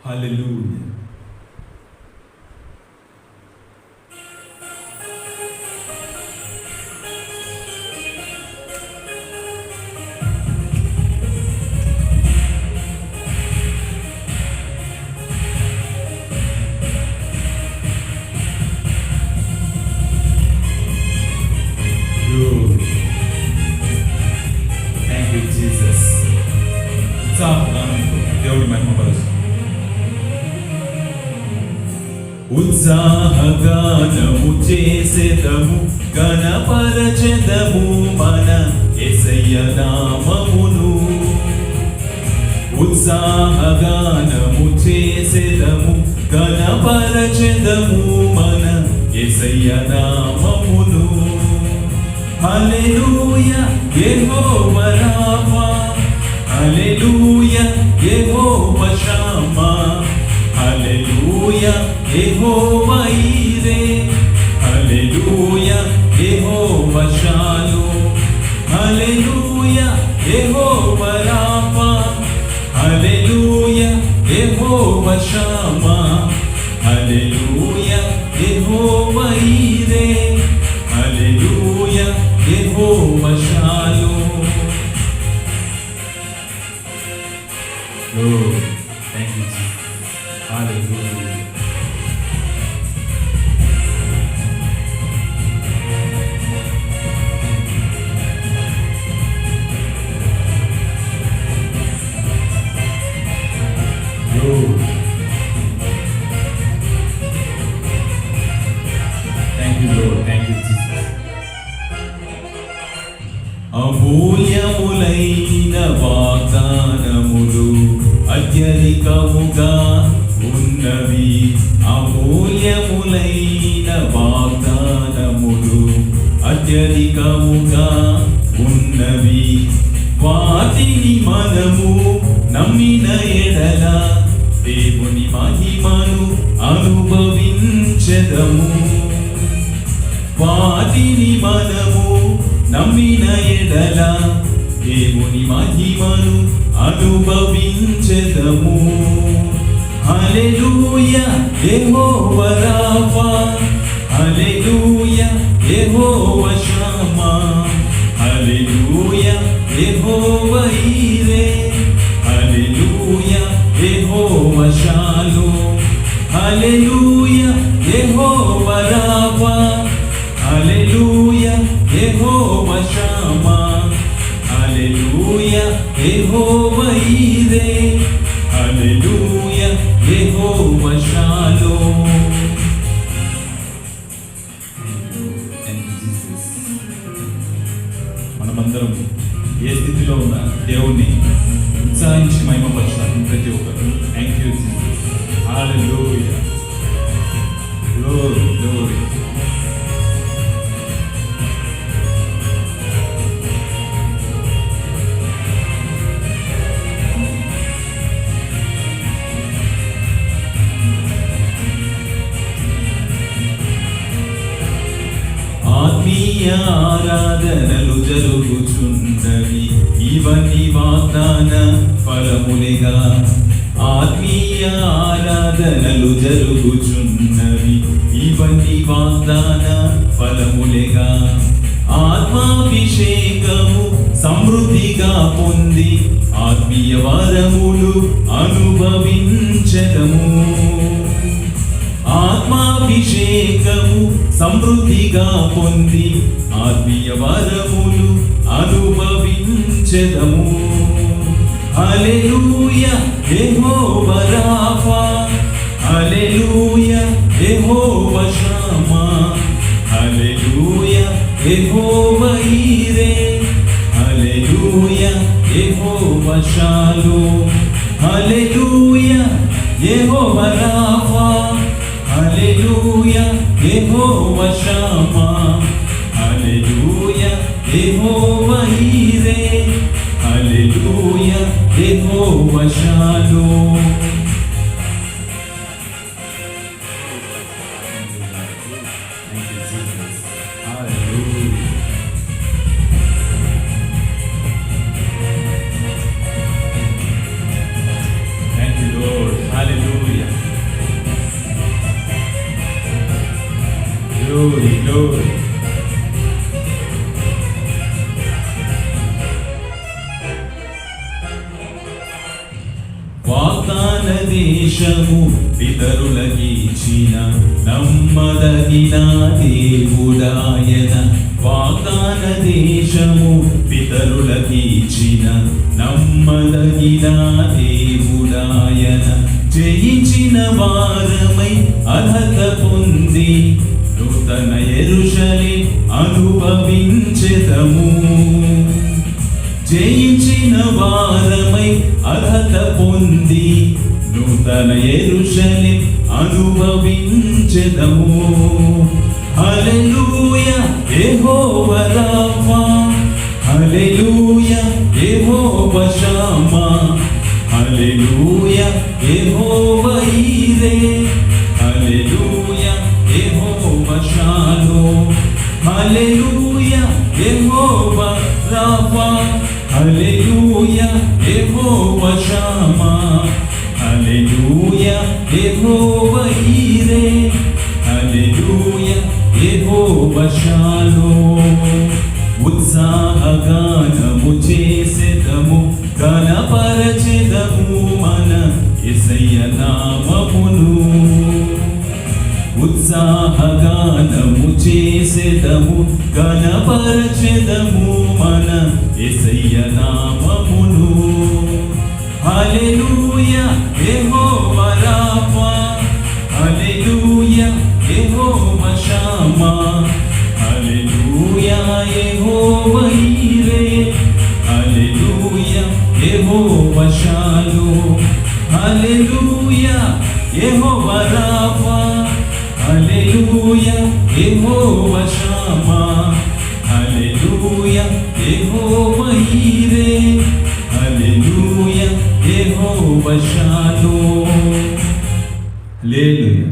Hallelujah. Thank you, Jesus. దేవుడి మహిమపరుస్తూ ఉత్సాహగానము చేసెదము గణపరచెదము మన యేసయ్య నామమును. ఉత్సాహగానము చేసెదము గణపరచెదము మన యేసయ్య నామమును. హల్లెలూయా Jehovah Rapha, hallelujah Jehovah Shammah, hallelujah Jehovah Jireh, hallelujah Jehovah Shalom, hallelujah Jehovah Rapha, hallelujah Jehovah Shammah, hallelujah Jehovah Jireh, hallelujah Jehovah Shalom. Lord, thank you, Jesus. Hallelujah. Lord, thank you, Lord. Thank you, Jesus. అమూల్యములైన వాగ్దానములు అత్యధికముగా ఉన్నవి. అమూల్యములైన వాగ్దానములు అత్యధికముగా ఉన్నవి. వాటిని మనము నమ్మిన ఎడల దేవుని మహిమను అనుభవించెదము. వాటిని మనము నమ్మిన ఎడల దేవుని మహిమను అనుభవించెదము. హల్లెలూయా Jehovah Rapha, hallelujah Jehovah Shammah, hallelujah Jehovah Jireh, hallelujah Jehovah Shalom, hallelujah Jehovah Rapha, hallelujah Jehovah Shammah, hallelujah Jehovah Jireh, hallelujah Jehovah shalom. మనమందరం ఏ స్థితిలో ఉన్న దేవుణ్ణి ఉత్సాహించి మహిమపరచాలి ప్రతి ఒక్కరు. Thank you Jesus. Hallelujah. Glory glory. ఆత్మీయ ఆరాధనలు జరుగుచున్నవి, ఇవన్నీ వాగ్దాన ఫలములుగా. ఆత్మీయ ఆరాధనలు జరుగుచున్నవి, ఇవన్నీ వాగ్దాన ఫలములుగా. ఆత్మాభిషేకము సమృద్ధిగా పొంది ఆత్మీయ వరములు అనుభవించెదము. ఆత్మాభిషేకము సమృద్ధిగా పొంది ఆత్మీయ వరములు అనుభవించెదము. హల్లెలూయా Jehovah Rapha, hallelujah Jehovah Shammah, hallelujah Jehovah Jireh, hallelujah Jehovah Shalom, hallelujah Jehovah Rapha, hallelujah Jehovah Shammah, hallelujah Jehovah Jireh, hallelujah Jehovah Shalom. Thank you, Lord. Hallelujah. దేశము పితరులకిచ్చిన నమ్మదగిన దేవుడాయన. వాగ్దాన దేశము పితరులకిచ్చిన నమ్మదగిన దేవుడాయన. జయించిన వారమై అర్హత పొంది నూతన యెరూషలేము అనుభవించెదము. జయించిన వారమై అర్హత పొంది నూతన యెరూషలేము అనుభవించెదము. హల్లెలూయా Jehovah Rapha, hallelujah Jehovah Shammah, hallelujah Jehovah Jireh, hallelujah Jehovah Shalom, hallelujah Jehovah Rapha, hallelujah Jehovah Shammah, hallelujah Jehovah Jireh, hallelujah Jehovah shalom. ఉత్సాహగానము చేసెదము, ఘనపరచెదము మన యేసయ్య నామమును. ఉత్సాహగానము చేసెదము, ఘనపరచెదము మన యేసయ్య నామమును. హల్లెలూయా Jehovah Rapha, hallelujah Jehovah Shammah, hallelujah Jehovah Jireh, hallelujah Jehovah Shalom, hallelujah Jehovah Rapha, hallelujah Jehovah Shammah, hallelujah Jehovah Jireh, hallelujah Jehovah Shalom. హల్లెలూయా.